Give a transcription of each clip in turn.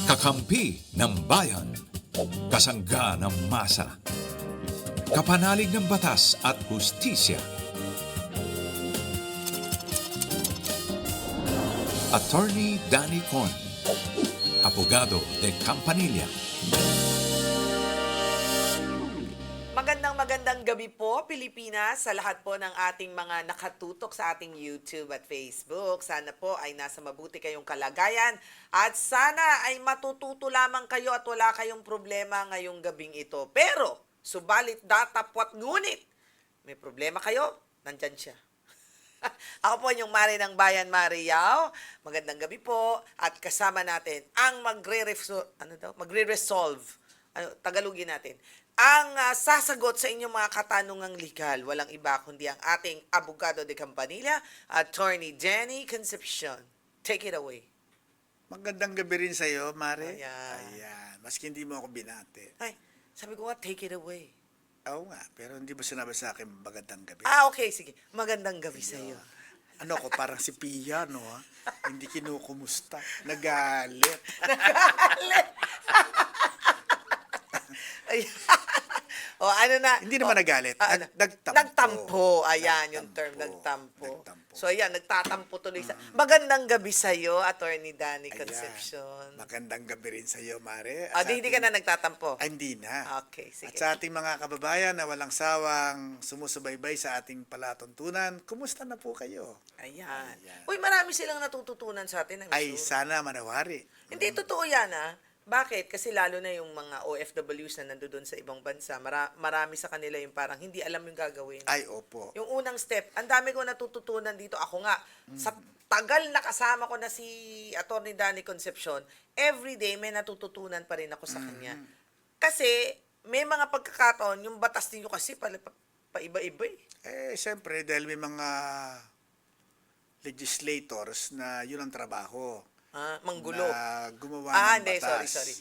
Kakampi ng bayan, kasangga ng masa, kapanalig ng batas at hustisya. Attorney Danny Con, Abogado de Campanilla. Magandang gabi po, Pilipinas, sa lahat po ng ating mga nakatutok sa ating YouTube at Facebook. Sana po ay nasa mabuti kayong kalagayan at sana ay matututo lamang kayo at wala kayong problema ngayong gabing ito. Pero, subalit datapwat ngunit, may problema kayo, nandyan siya. Ako po yung Mari ng Bayan, Mari Yao. Magandang gabi po at kasama natin ang magre-resolve. Tagalogin natin. Ang sasagot sa inyong mga katanungang legal, walang iba kundi ang ating Abogado de Campanilla, Attorney Danny Concepcion. Take it away. Magandang gabi rin sa'yo, Mare. Ayan. Ayan. Maski hindi mo ako binate. Ay, sabi ko nga, take it away. Oo nga, pero hindi mo sinabi sa akin magandang gabi. Okay, sige. Magandang gabi sa iyo. Ano ko, parang si Pia, no? Ha? Hindi kinukumusta. Nagalit. Ay, ano na? Hindi naman nagalit. Nagtampo. Nagtampo. Ayan, yung term, nagtampo. So, ayan, nagtatampo tuloy sa... Magandang gabi sa iyo, Attorney Danny Concepcion. Magandang gabi rin sa'yo, Mare. Hindi ka na nagtatampo? Ay, hindi na. Okay, sige. At sa ating mga kababayan na walang sawang sumusubaybay sa ating palatuntunan, kumusta na po kayo? Ayan. Uy, marami silang natututunan sa atin. Ay, sana manawari. Hindi, totoo yan, ha? Bakit? Kasi lalo na yung mga OFWs na nandoon sa ibang bansa, marami sa kanila yung parang hindi alam yung gagawin. Ay, opo. Yung unang step, ang dami ko natututunan dito. Ako nga, sa tagal na kasama ko na si Atty. Danny Concepcion, everyday may natututunan pa rin ako sa kanya. Kasi may mga pagkakataon, yung batas ninyo kasi paiba-iba eh. Siyempre, dahil may mga legislators na yun ang trabaho. Manggulo. Na gumawa ng hindi, batas. sorry.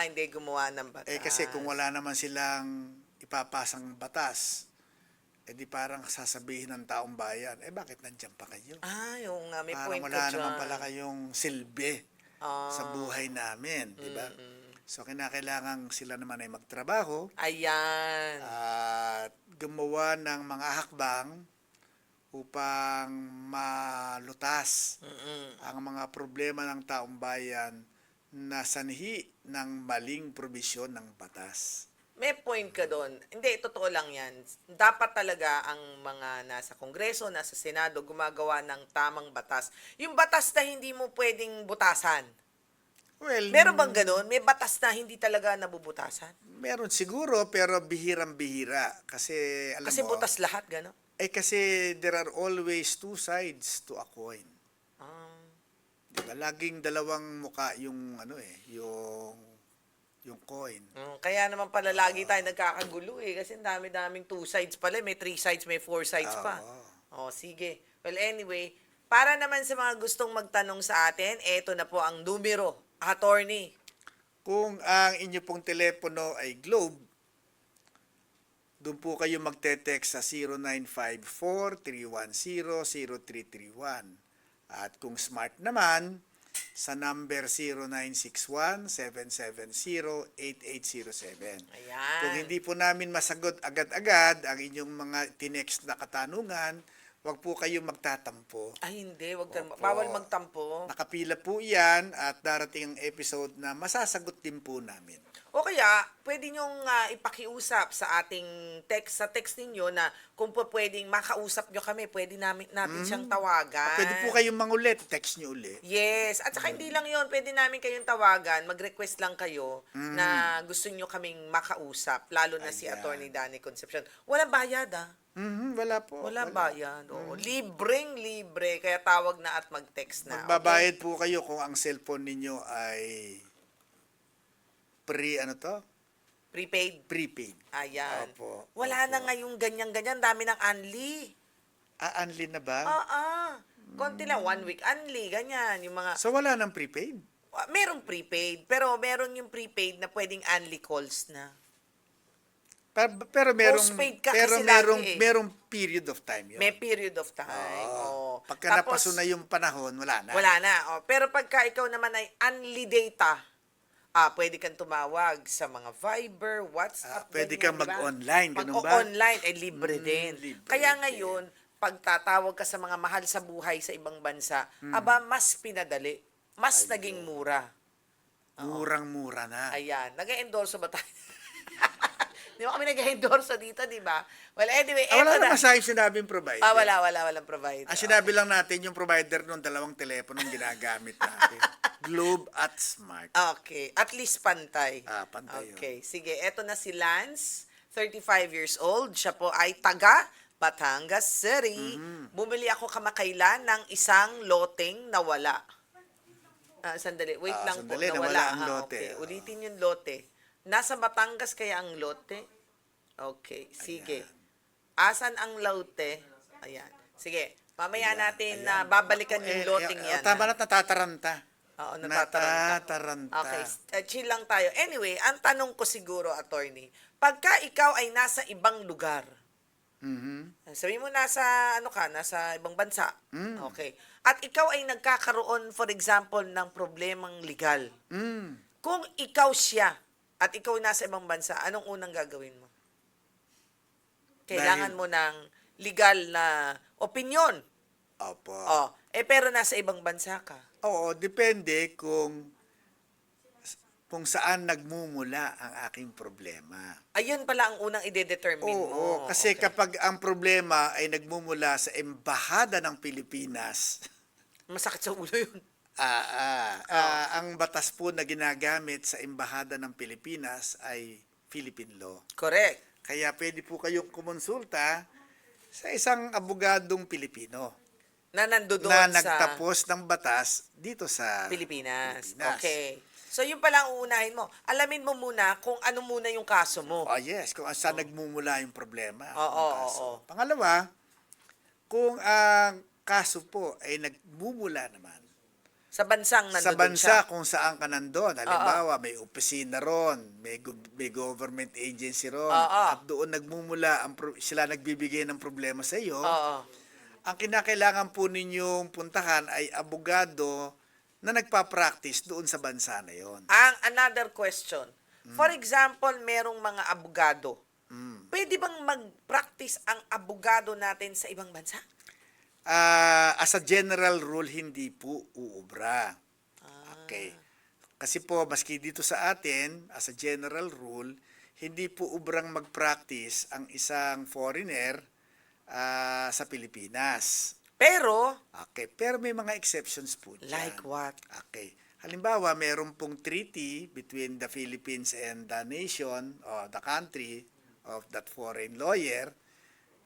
Hindi gumawa ng batas. Kasi kung wala naman silang ipapasang batas, di parang sasabihin ng taong bayan, bakit nandiyan pa kayo? Yung may Parang point wala ka naman dyan. pala kayong silbi sa buhay namin, di ba? So, kinakailangan sila naman ay magtrabaho Ayan. at gumawa ng mga hakbang upang malutas ang mga problema ng taong bayan na sanhi ng maling probisyon ng batas. May point ka doon. Hindi, totoo lang yan. Dapat talaga ang mga nasa Kongreso, nasa Senado, gumagawa ng tamang batas. Yung batas na hindi mo pwedeng butasan. Well, Meron bang ganun? May batas na hindi talaga nabubutasan? meron siguro, pero bihirang-bihira. Kasi, alam Kasi mo, butas lahat, gano'n? kasi there are always two sides to a coin. Diba? Laging dalawang muka yung, yung coin. Kaya naman pala lagi tayo nagkakagulo eh. Kasi dami-daming two sides pala. May three sides, may four sides pa. Sige. Well, anyway, para naman sa mga gustong magtanong sa atin, eto na po ang numero. Attorney. Kung ang inyo pong telepono ay Globe, doon po kayo magte-text sa 0954-310-0331. At kung smart naman, sa number 0961-770-8807. Ayan. Kung hindi po namin masagot agad-agad ang inyong mga tinext na katanungan, huwag po kayong magtatampo. Hindi. Opo. Bawal magtampo. Nakapila po yan at darating ang episode na masasagot din po namin. O kaya, pwede nyong ipakiusap sa ating text, sa text ninyo na kung po pwedeng makausap nyo kami, pwede natin siyang tawagan. Pwede po kayong mangulit, text nyo ulit. Yes. At saka hindi lang yon, pwede namin kayong tawagan, mag-request lang kayo na gusto nyo kaming makausap, lalo na si Ayan. Attorney Danny Concepcion. Walang bayad Wala po. Walang bayad. Libreng-libre, kaya tawag na at mag-text na. Magbabayad po kayo kung ang cellphone ninyo ay Prepaid. prepaid. Ayan. Opo. Wala na ngayong ganyan-ganyan. Dami ng unli. Unli na ba? Konti lang. 1 week unli. Ganyan. Yung mga... So wala nang prepaid? Merong prepaid. Pero meron yung prepaid na pwedeng unli calls na. Pero merong Postpaid ka pero kasi merong lagi eh. merong period of time 'yun. May period of time. Oo. Pagka Tapos, napaso na yung panahon, wala na. wala na. Pero pagka ikaw naman ay unli data, Pwede kang tumawag sa mga Viber, WhatsApp, Pwede ganyan, kang di ba? mag-online, ganun ba? Mag-online, libre din. libre Kaya din. ngayon, pag tatawag ka sa mga mahal sa buhay sa ibang bansa, Hmm. mas pinadali, mas naging mura. Murang-mura na. Ayan, nag-endorso ba tayo? Di ba kami nag-endorso dito, di ba? Well, anyway, Wala eto na. naman sa sinabing provider. Walang provider. Ang sinabi lang natin yung provider ng dalawang teleponong ginagamit natin. Globe at Smart. Okay, at least pantay. Pantay yun. Okay, sige, eto na si Lance, 35 years old. Siya po ay taga Batangas City. Mm-hmm. Bumili ako kamakailan ng isang loteng nawala. Sandali, wait lang sandali, po, nawala ang ha? lote. Okay, ulitin yung lote. Nasa Batangas kaya ang lote? Okay, sige. Asan ang lote? Ayan. Sige, mamaya natin na babalikan yung loteng yan. Tama na, natataranta. Oo, natataranta. Natataranta. Okay, chill lang tayo. Anyway, ang tanong ko siguro, attorney, pagka ikaw ay nasa ibang lugar, sabi mo nasa nasa ibang bansa. Okay. At ikaw ay nagkakaroon, for example, ng problemang legal. Kung ikaw siya at ikaw nasa ibang bansa, anong unang gagawin mo? Kailangan mo ng legal na opinion. Opo. Pero nasa ibang bansa ka. Oo, depende kung saan nagmumula ang aking problema. Ayun pala ang unang ide-determine mo. Oo, kasi Okay. kapag ang problema ay nagmumula sa Embahada ng Pilipinas, Masakit sa ulo yun. ang batas po na ginagamit sa Embahada ng Pilipinas ay Philippine law. Correct. Kaya pwede po kayong kumonsulta sa isang abogadong Pilipino Na nandoon na sa nagtapos ng batas dito sa Pilipinas. Pilipinas. Okay. So, yun pala ang uunahin mo. Alamin mo muna kung ano muna yung kaso mo. Oh yes, kung saan nagmumula yung problema. Oo, ng kaso. oo. Pangalawa, kung ang kaso po ay nagmumula naman Sa bansang nandoon sa bansa siya. kung saan ka nandun. Halimbawa, may opisina ron, may government agency ron, Oo. at doon nagmumula, sila nagbibigay ng problema sa iyo. Oo. Ang kinakailangan po ninyong puntahan ay abogado na nagpa-practice doon sa bansa na yon. Another question. For example, merong mga abogado. Pwede bang mag-practice ang abogado natin sa ibang bansa? As a general rule, hindi po uubra. Okay. Kasi po, maski dito sa atin, as a general rule, hindi po ubrang mag-practice ang isang foreigner sa Pilipinas. Pero, Okay. Pero may mga exceptions po dyan. like what? Okay. Halimbawa, meron pong treaty between the Philippines and the nation or the country of that foreign lawyer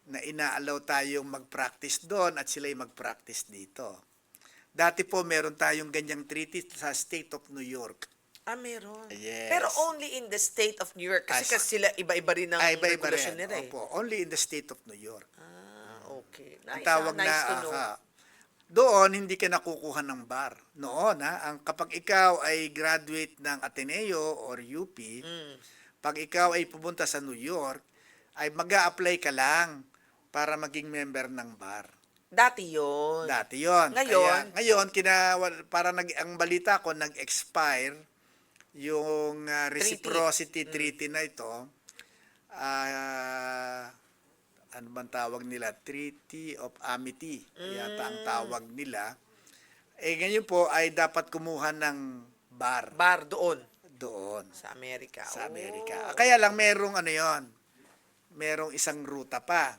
na inaalaw tayong mag-practice doon at sila'y mag-practice dito. Dati po meron tayong ganyang treaty sa State of New York. Meron. Yes. Pero only in the state of New York. Kasi sila iba-iba rin ang Iba-iba regulasyon rin. nila eh. Opo, only in the State of New York. Okay. Ang Nice, tawag nice to know. doon hindi ka nakukuha ng bar. Noon, kapag ikaw ay graduate ng Ateneo or UP, pag ikaw ay pumunta sa New York, ay mag-a-apply ka lang para maging member ng bar. Dati yun. Dati yon. Ngayon? Ngayon, ang balita ko, nag-expire yung reciprocity treaty na ito. Ano bang tawag nila? Treaty of Amity. Yata ang tawag nila. Ngayon po ay dapat kumuha ng bar Bar doon. doon Sa Amerika. sa Oh. Amerika. Kaya lang merong merong isang ruta pa.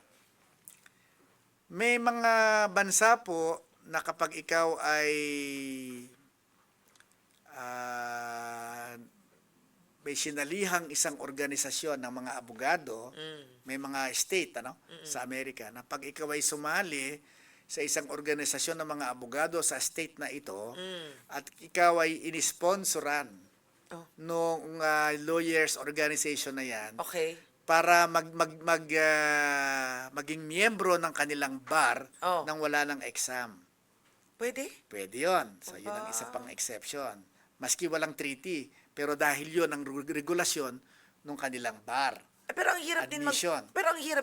May mga bansa po na kapag ikaw ay may sinalihang isang organisasyon ng mga abogado, may mga state sa Amerika, na pag ikaw ay sumali sa isang organisasyon ng mga abogado sa state na ito, at ikaw ay inisponsoran nung lawyers organization na yan, Okay. para maging miyembro ng kanilang bar nang wala ng exam. Pwede? Pwede yun. So, yun ang isa pang exception. Maski walang treaty, pero dahil yun ang regulasyon ng kanilang bar. Pero ang hirap Admission.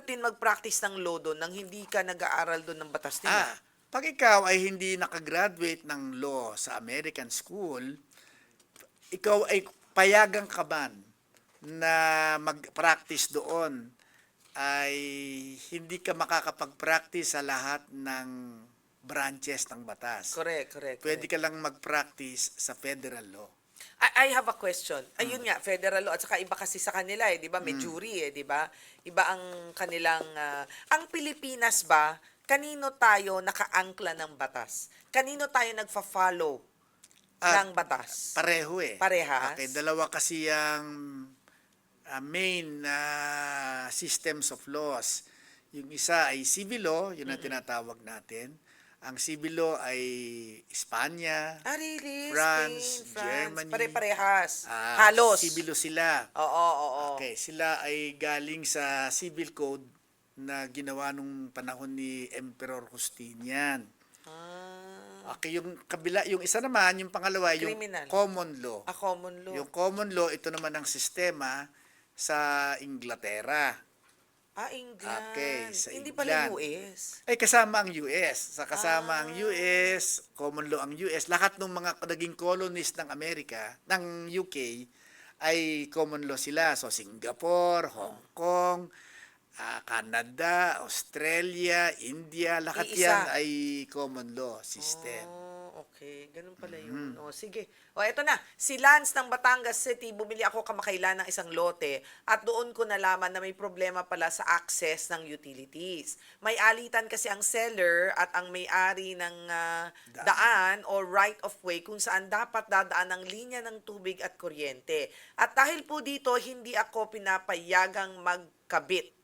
din mag-practice ng law doon nang hindi ka nag-aaral doon ng batas nila. Pag ikaw ay hindi nakagraduate ng law sa American school, ikaw ay payagan ka man na mag-practice doon ay hindi ka makakapag-practice sa lahat ng branches ng batas. Correct. Pwede ka lang mag-practice sa federal law. I have a question. Ayun nga, federal law at saka iba kasi sa kanila di ba? May jury di ba? Iba ang kanilang ang Pilipinas ba, kanino tayo nakaangkla ng batas? Kanino tayo nagfa-follow ng batas? Pareho eh. Parehas? Okay, dalawa kasi ang main systems of laws. Yung isa ay civil law, yun ang tinatawag natin. Ang civil law ay Espanya, Really? France, Spain, France. Germany. Pare-parehas. Halos. Civil law sila. Oo. Okay, sila ay galing sa civil code na ginawa nung panahon ni Emperor Justinian. Okay, yung kabila, yung isa naman, yung pangalawa, yung Criminal. common law. A common law. Yung common law, ito naman ang sistema sa Inglaterra. England. Okay, sa Hindi pala England. US. Ay, kasama ang US. Sa kasama ang US, common law ang US. Lahat ng mga naging colonies ng Amerika, ng UK, ay common law sila. So, Singapore, Hong Kong, Canada, Australia, India, lahat Iisa. yan ay common law system. Okay. Ganun pala yun. Sige. Eto na. Si Lance ng Batangas City, bumili ako kamakailan ng isang lote at doon ko nalaman na may problema pala sa access ng utilities. May alitan kasi ang seller at ang may-ari ng daan o right of way kung saan dapat dadaan ang linya ng tubig at kuryente. At dahil po dito, hindi ako pinapayagang magkabit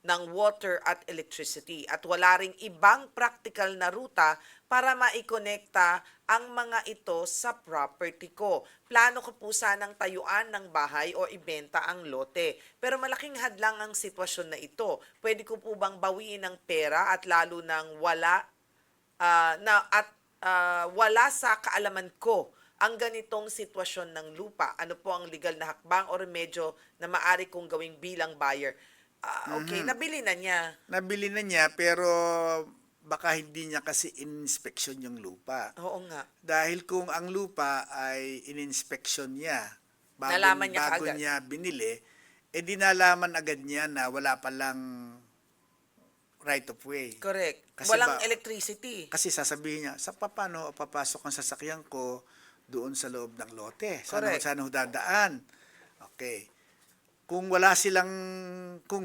ng water at electricity at wala ring ibang practical na ruta para maikonekta ang mga ito sa property ko. Plano ko po sanang tayuan ng bahay o ibenta ang lote. Pero malaking hadlang ang sitwasyon na ito. Pwede ko po bang bawiin ng pera at lalo nang wala wala sa kaalaman ko ang ganitong sitwasyon ng lupa? Ano po ang legal na hakbang o remedyo na maaari kong gawing bilang buyer? Okay, nabili na niya. Nabili na niya, pero baka hindi niya kasi in-inspection yung lupa. Oo nga. Dahil kung ang lupa ay in-inspection niya, Nalaman niya bago kaagad. niya binili, di nalaman agad niya na wala palang right of way. Correct. Kasi Walang ba- electricity. Kasi sasabihin niya, paano papasok ang sasakyan ko doon sa loob ng lote? Correct. Saan ho dadaan? Okay. Kung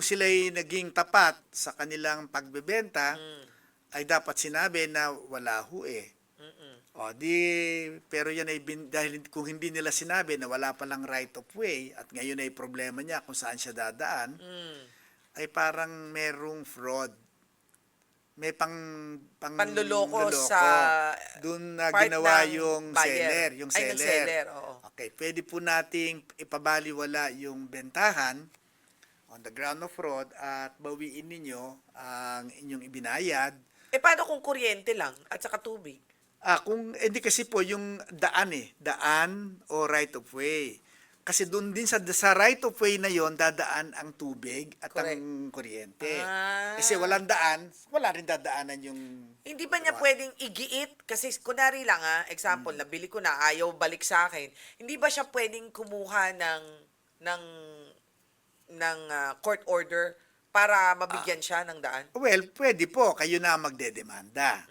sila'y naging tapat sa kanilang pagbebenta, ay dapat sinabi na wala ho eh. Pero yan ay dahil kung hindi nila sinabi na wala palang right of way at ngayon ay problema niya kung saan siya dadaan, ay parang merong fraud. May Panluloko luloko. sa Doon na part ginawa ng yung buyer. seller. Ng seller, oo. Okay, pwede po nating ipabaliwala yung bentahan on the ground of fraud at bawiin ninyo ang inyong ibinayad. Paano kung kuryente lang at saka tubig? Kung hindi kasi po yung daan o right of way. Kasi doon din sa right of way na yon dadaan ang tubig at Correct. ang kuryente. Ah. Kasi walang daan, wala rin dadaanan yung Hindi ba niya pwedeng igiit? Kasi kunwari lang example, nabili ko na, ayaw balik sa akin. Hindi ba siya pwedeng kumuha ng court order para mabigyan siya ng daan? Well, pwede po. Kayo na magdedemanda.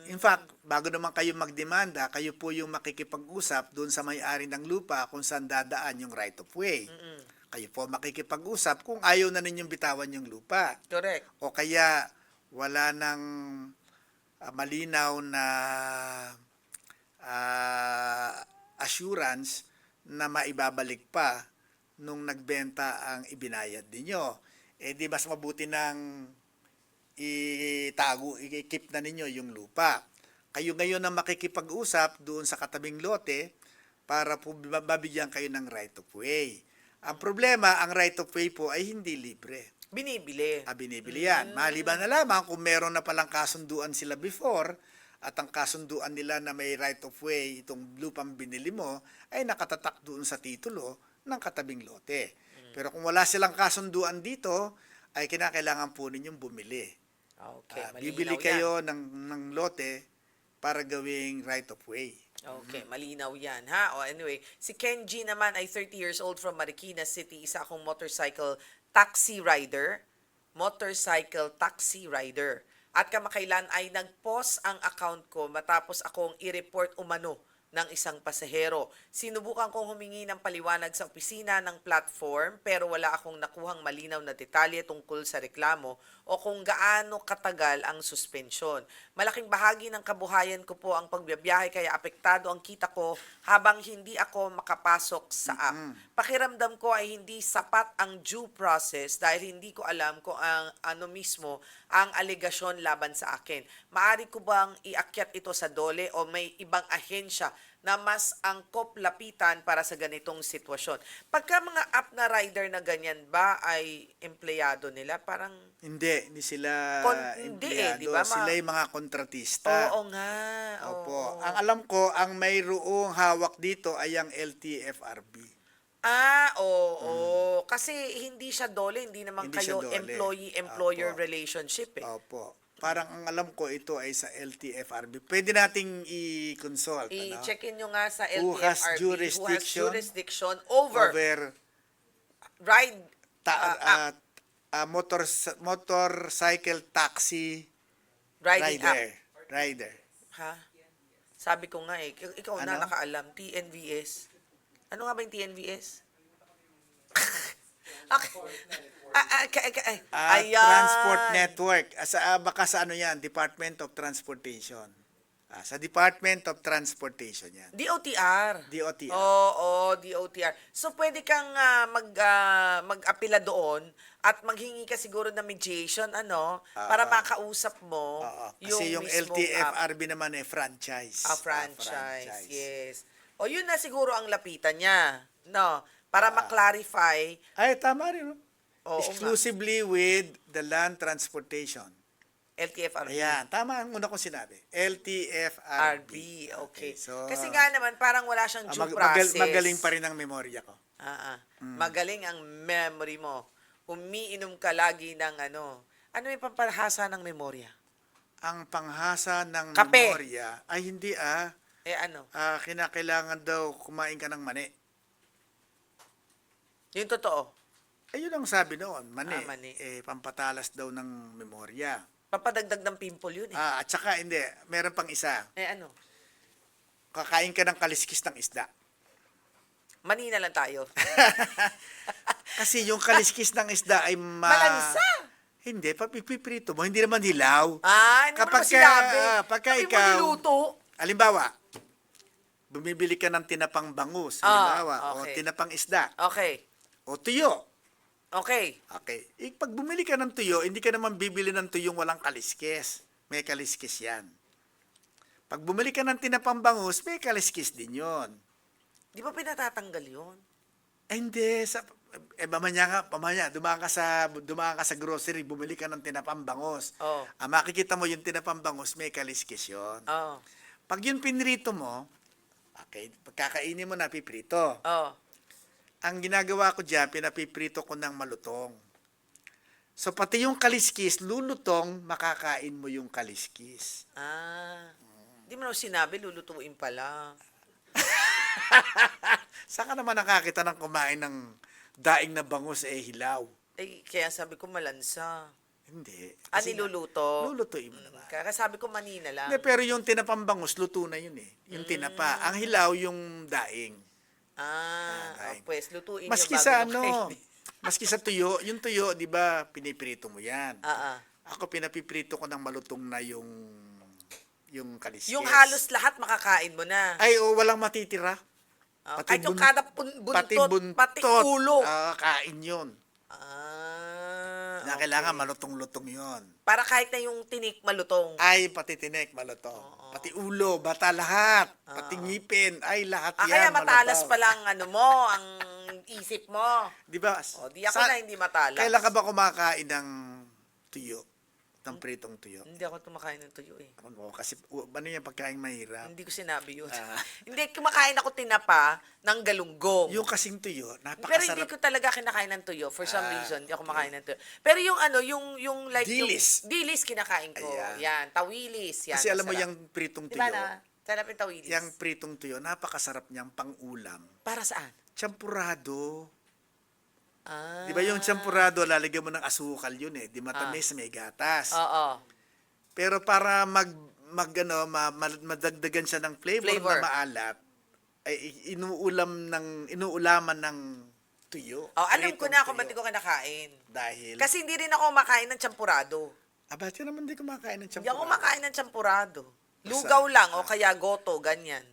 In fact, bago naman kayo magdemanda, kayo po yung makikipag-usap doon sa may-ari ng lupa kung saan dadaan yung right of way. Kayo po makikipag-usap kung ayaw na ninyong bitawan yung lupa. Correct. O kaya wala nang malinaw na assurance na maibabalik pa nung nagbenta ang ibinayad ninyo. Di mas mabuti nang i-keep na ninyo yung lupa. Kayo ngayon na makikipag-usap doon sa katabing lote para po mabigyan kayo ng right of way. Ang problema, ang right of way po ay hindi libre. Binibili. Binibili yan. Maliban na lamang kung meron na palang kasunduan sila before at ang kasunduan nila na may right of way, itong lupang binili mo, ay nakatatak doon sa titulo ng katabing lote. Pero kung wala silang kasunduan dito, ay kinakailangan po ninyong bumili. Okay, malinaw Bibili yan. kayo ng lote para gawing right of way. Okay, malinaw yan, ha? O anyway, si Kenji naman ay 30 years old from Marikina City, isa akong motorcycle taxi rider. At kamakailan ay nag-pause ang account ko matapos akong i-report umano ng isang pasahero. Sinubukan kong humingi ng paliwanag sa opisina ng platform pero wala akong nakuhang malinaw na detalye tungkol sa reklamo o kung gaano katagal ang suspensyon. Malaking bahagi ng kabuhayan ko po ang pagbibiyahe kaya apektado ang kita ko habang hindi ako makapasok sa app. Pakiramdam ko ay hindi sapat ang due process dahil hindi ko alam kung ano mismo ang alegasyon laban sa akin. Maari ko bang iakyat ito sa DOLE o may ibang ahensya na mas angkop lapitan para sa ganitong sitwasyon? Pagka mga app na rider na ganyan ba ay empleyado nila? Parang Hindi sila Hindi empleyado. di ba? Sila yung mga kontratista. oo nga. Opo. Oo. Ang alam ko, ang mayroong hawak dito ay ang LTFRB. Oo. Kasi hindi siya DOLE, hindi naman Hindi siya kayo DOLE. employee-employer Opo. relationship eh. Opo. Parang ang alam ko, ito ay sa LTFRB. Pwede nating i-consult. I-check-in nyo nga sa Who has LTFRB jurisdiction jurisdiction over ride app, motorcycle taxi riding app. rider. Ha? Sabi ko nga eh, ikaw na Ano? nakaalam, TNVS. Ano nga ba yung TNVS? Okay. Ayan. Transport Network. Baka sa ano yan, Department of Transportation. Sa Department of Transportation yan. DOTR. DOTR. Oo, DOTR. So, pwede kang mag-apila doon at maghingi ka siguro ng mediation, para makausap mo Oo. Kasi yung mismong LTFRB naman ay franchise. franchise, yes. O, yun na siguro ang lapitan niya, no? Para ma-clarify. Ay, tama rin. No? Oo nga. Exclusively with the land transportation. LTFRB. Ayan, tama ang una kong sinabi. LTFRB. RB, okay. So, Kasi nga naman, parang wala siyang due process. magaling pa rin ang memorya ko. Magaling ang memory mo. Umiinom ka lagi ng ano yung pampahasa ng memorya? Ang panghasa ng Kape. memorya ay hindi kinakailangan daw kumain ka ng mani. Yung totoo. Ayun ang sabi noon, mani. Mani. Pampatalas daw ng memorya. Papadagdag ng pimple yun eh. At saka hindi, meron pang isa. Kakain ka ng kaliskis ng isda. Manina lang tayo. Kasi yung kaliskis ng isda ay Malansa! Hindi, papiprito mo. Hindi naman hilaw. Hindi mo naman sinabi. Pagka Sabi mo ikaw, niluto. halimbawa, bumibili ka ng tinapang bangus, halimbawa, o okay. tinapang isda, Okay. o tuyo. Okay. Okay. Pag bumili ka ng tuyo, hindi ka naman bibili ng tuyong walang kaliskis. May kaliskis yan. Pag bumili ka ng tinapang bangus, may kaliskis din yon. Di ba pinatatanggal yun? Hindi. Mamaya, dumaan ka sa grocery, bumili ka ng tinapang bangus. Oh. Makikita mo yung tinapang bangus, may kaliskis yon. Oh. Pag yun pinrito mo, okay, pagkakainin mo na piprito. Oh. Ang ginagawa ko dyan, pinapiprito ko ng malutong. So, pati yung kaliskis, lulutong, makakain mo yung kaliskis. Di mo naman sinabi, lulutuin pala. Saan ka naman nakakita ng kumain ng daing na bangus hilaw? Kaya sabi ko malansa. Hindi. Niluluto? Lulutuin mo naman. Kaya sabi ko manina lang. Hindi, pero yung tinapang bangus, luto na yun Yung tinapa. Ang hilaw, yung daing. Pues lutuin Maski yung sa bago mo kainin. maski sa tuyo, yung tuyo, di ba, piniprito mo yan. Ako pinapiprito ko ng malutong na yung kaliskis. Yung halos lahat makakain mo na. Ay, walang matitira. Kahit yung kada buntot, pati ulo. Kain yun. Okay. Kailangan malutong-lutong yun. Para kahit na yung tinik malutong. Ay, pati tinik, malutong. Pati ulo, bata lahat. Pati ngipin, ay lahat yan, Kaya matalas malutong. pa lang ang isip mo. Di ba? Di ako na hindi matalas. Kailan ka ba kumakain ng tuyo? ng pritong tuyo? Hindi ako kumakain ng tuyo eh. Ako, kasi ano yung pagkain mahirap? Hindi ko sinabi yun. Ah. Hindi, kumakain ako tinapa ng galunggong. Yung kasing tuyo, Pero napakasarap. hindi ko talaga kinakain ng tuyo. For some Ah, reason, hindi ako okay. kumakain ng tuyo. Pero yung ano, yung like Dilis. yung dilis kinakain ko. Ayan. Yan, tawilis. Yan, Kasi alam mo masarap. yung pritong Di ba tuyo, na? Sarap yung tawilis. yung pritong tuyo, napakasarap niyang pang-ulam. Para saan? Champurado. Ah. Di ba yung champurado, lalagyan mo ng asukal yun eh. Di matamis, may gatas. Oo. Pero para madagdagan siya ng flavor, Flavor. na maalat, ay inuulaman ng tuyo. Oh, alam ko Pritong na kung tuyo. ba't di ko kinakain. Dahil, Kasi hindi rin ako makain ng champurado. ba't yun naman di kumakain ng Hindi champurado? ako makain ng champurado. Lugaw lang o kaya goto, ganyan.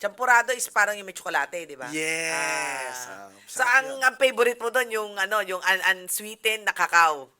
Champurado is parang yung may tsokolate, di ba? Yes. Ah. So, Sarap yun. ang favorite mo doon, yung yung unsweetened na cacao.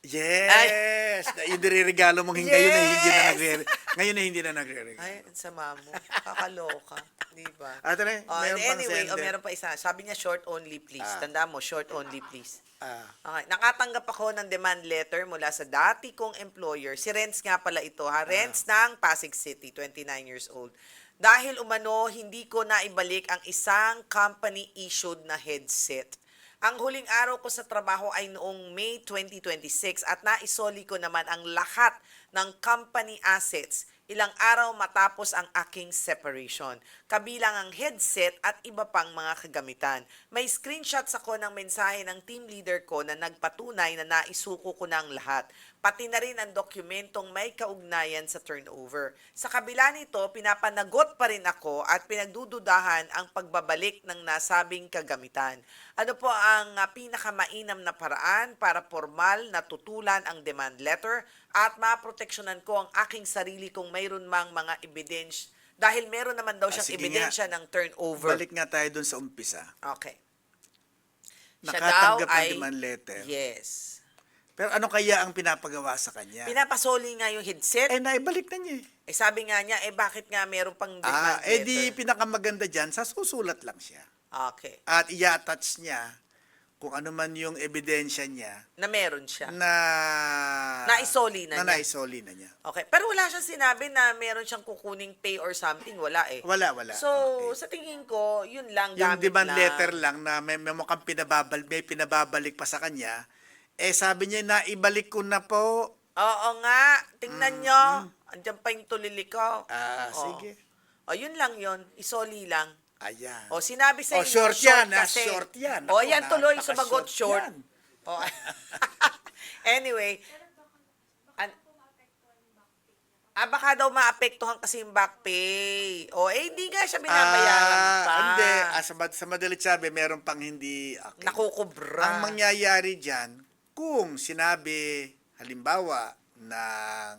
Yes! Yung nireregalo mong ngayon na hindi na Yes! ngayon na hindi na nagre-regalo. Ay, ang sama mo. Kakaloka. Di ba? Ate na, Oh, meron pang anyway, sender. meron pa isa. Sabi niya, short only, please. Ah. Tandaan mo, short only, please. Ah, Okay. Nakatanggap ako ng demand letter mula sa dati kong employer. Si Renz nga pala ito, ha? Renz ng Pasig City, 29 years old. Dahil umano, hindi ko naibalik ang isang company-issued na headset. Ang huling araw ko sa trabaho ay noong May 2026 at naisoli ko naman ang lahat ng company assets ilang araw matapos ang aking separation. Kabilang ang headset at iba pang mga kagamitan. May screenshots ako ng mensahe ng team leader ko na nagpatunay na naisuko ko na ang lahat. Pati na rin ang dokumentong may kaugnayan sa turnover. Sa kabila nito, pinapanagot pa rin ako at pinagdududahan ang pagbabalik ng nasabing kagamitan. Ano po ang pinakamainam na paraan para formal na tutulan ang demand letter at maproteksyonan ko ang aking sarili kung mayroon mang mga ebidensya dahil meron naman daw siyang sige ebidensya ng turnover. balik nga tayo dun sa umpisa. Okay. Siya Nakatanggap daw ng ay- demand letter. Yes. Pero ano kaya ang pinapagawa sa kanya? Pinapasoli nga yung headset. Naibalik na niya eh. Sabi nga niya, bakit nga meron pang demand letter? Di pinakamaganda dyan, sa susulat lang siya. Okay. At i-attach niya kung ano man yung ebidensya niya Na meron siya. na Naisoli na niya. naisoli na niya. Okay. Pero wala siyang sinabi na meron siyang kukuning pay or something. Wala eh. Wala. So, Okay. sa tingin ko, yun lang, Yung gamit demand lang. letter lang na may mukhang may pinababalik pa sa kanya, sabi niya na ibalik ko na po. Oo nga. Tingnan nyo. Andiyan pa yung tulili ko. Sige. Yun lang yun. Isoli lang. Ayan. Sinabi sa inyo, short yan, kasi. short yan. Yan tuloy, napaka-short sumagot short. yan. Oh. Anyway. Baka daw maapektuhan kasi yung back pay. Hindi nga siya binabayaran pa. Hindi. Sa madalit sabi, meron pang hindi okay. Nakukubra. Ang mangyayari dyan, kung sinabi, halimbawa, ng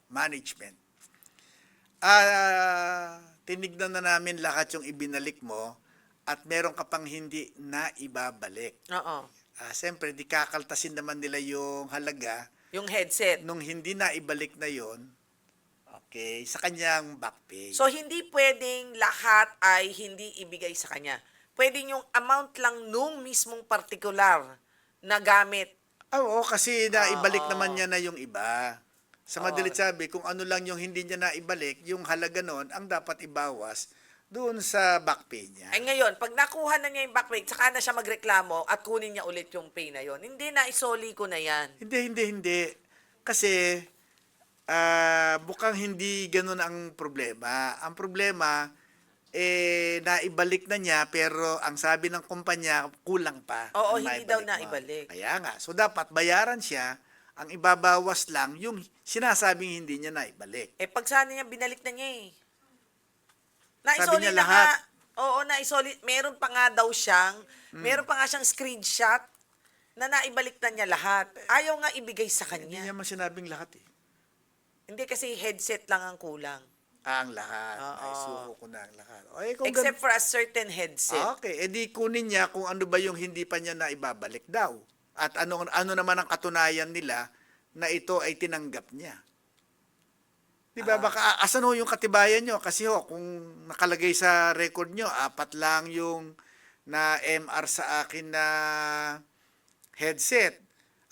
management, tinignan na namin lahat yung ibinalik mo at meron ka pang hindi na ibabalik. Oo. Siyempre, di kakaltasin naman nila yung halaga Yung headset. nung hindi na ibalik na yon. Okay, sa kanyang back pay. So, hindi pwedeng lahat ay hindi ibigay sa kanya. Pwedeng yung amount lang nung mismong particular na gamit. Oo, kasi naibalik Oo. naman niya na yung iba. Sa madalit sabi, kung ano lang yung hindi niya naibalik, yung halaga nun, ang dapat ibawas doon sa back pay niya. Ay ngayon, pag nakuha na niya yung back pay, saka na siya magreklamo at kunin niya ulit yung pay na yon. Hindi na, isoli ko na yan. Hindi. Kasi, bukang hindi ganun ang problema. Ang problema, naibalik na niya, pero ang sabi ng kumpanya, kulang pa. Oo, ang hindi daw mo. naibalik. Kaya nga. So, dapat bayaran siya, ang ibabawas lang yung sinasabing hindi niya naibalik. Pag sana niya, binalik na niya eh. Sabi Naisoli niya na lahat. nga. Oo, naisoli. Meron pa nga daw siyang, meron pa nga siyang screenshot na naibalik na niya lahat. Ayaw nga ibigay sa Hindi kanya. niya man sinabing lahat eh. Hindi kasi headset lang ang kulang. Ang lahat. Oo. Ay, suko ko na ang lahat. Kung Except for a certain headset. Okay, edi kunin niya kung ano ba yung hindi pa niya na ibabalik daw. At ano naman ang katunayan nila na ito ay tinanggap niya. Di ba? Baka asan ho yung katibayan nyo? Kasi kung nakalagay sa record nyo, 4 lang yung na MR sa akin na headset.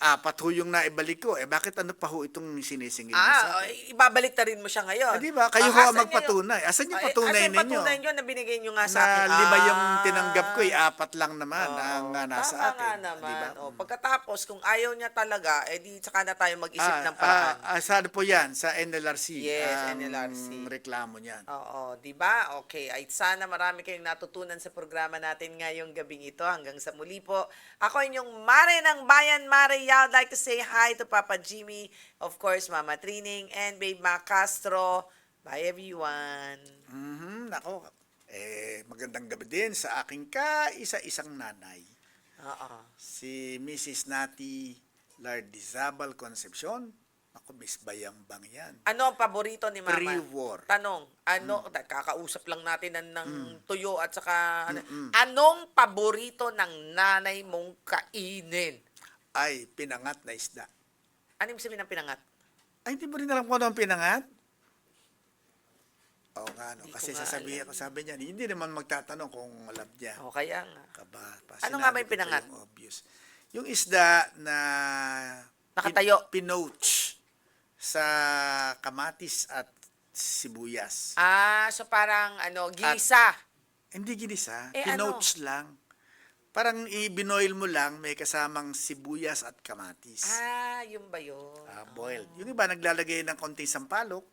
apat ho yung naibalik ko. Bakit ano pa ho itong sinisingil niyo sa akin? Ibabalik na rin mo siya ngayon. Di ba? Kayo ho ang magpatunay. Asan yung patunay Asan ninyo? patunay nyo na binigay nyo nga sa Na akin? 5 yung tinanggap ko, apat lang naman ang nasa tama akin. nga naman. Di ba? Pagkatapos, kung ayaw niya talaga, di saka na tayo mag-isip ng paraan. Saan po yan? Sa NLRC. Yes, ang NLRC. reklamo niyan. Oo, di ba? Okay, ay sana marami kayong natutunan sa programa natin ngayong gabing ito. Hanggang sa muli po. Ako inyong Mare ng Bayan, Mare Yao. I'd like to say hi to Papa Jimmy, of course, Mama Trining, and Babe Ma Castro. Bye, everyone. Nako. Magandang gabi din sa aking kaisa-isang nanay. Oo. Si Mrs. Nati Lardizabal Concepcion. Ako, Miss Bayambang yan. Ano ang paborito ni Mama? Pre-war. Tanong, kakausap lang natin ng tuyo at saka, anong paborito ng nanay mong kainin? Ay, pinangat na isda. Ano yung sabihin ng pinangat? Ay, hindi mo rin alam kung ano ang pinangat? Oo nga, no. Hindi Kasi ko nga sasabihin alam. ko, sabi niya, hindi naman magtatanong kung alam niya. O kaya nga. Ano Sinabi nga ba yung ko pa pinangat? yung obvious. Yung isda na Nakatayo. pinoach sa kamatis at sibuyas. So parang gisa. Hindi ginisa, Ano? pinoach lang. Parang i-binoil mo lang, may kasamang sibuyas at kamatis. Yung ba yun? Boiled. Yung iba naglalagay ng konting sampalok.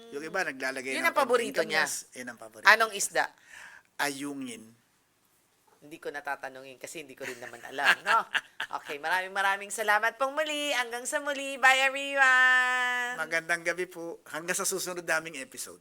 Yung iba naglalagay Yun ng ang paborito konting niya? kamyas. Yun ang paborito. Anong isda? Ayungin. Hindi ko natatanungin kasi hindi ko rin naman alam, no? Okay, maraming salamat pong muli. Hanggang sa muli. Bye, everyone! Magandang gabi po. Hanggang sa susunod naming episode.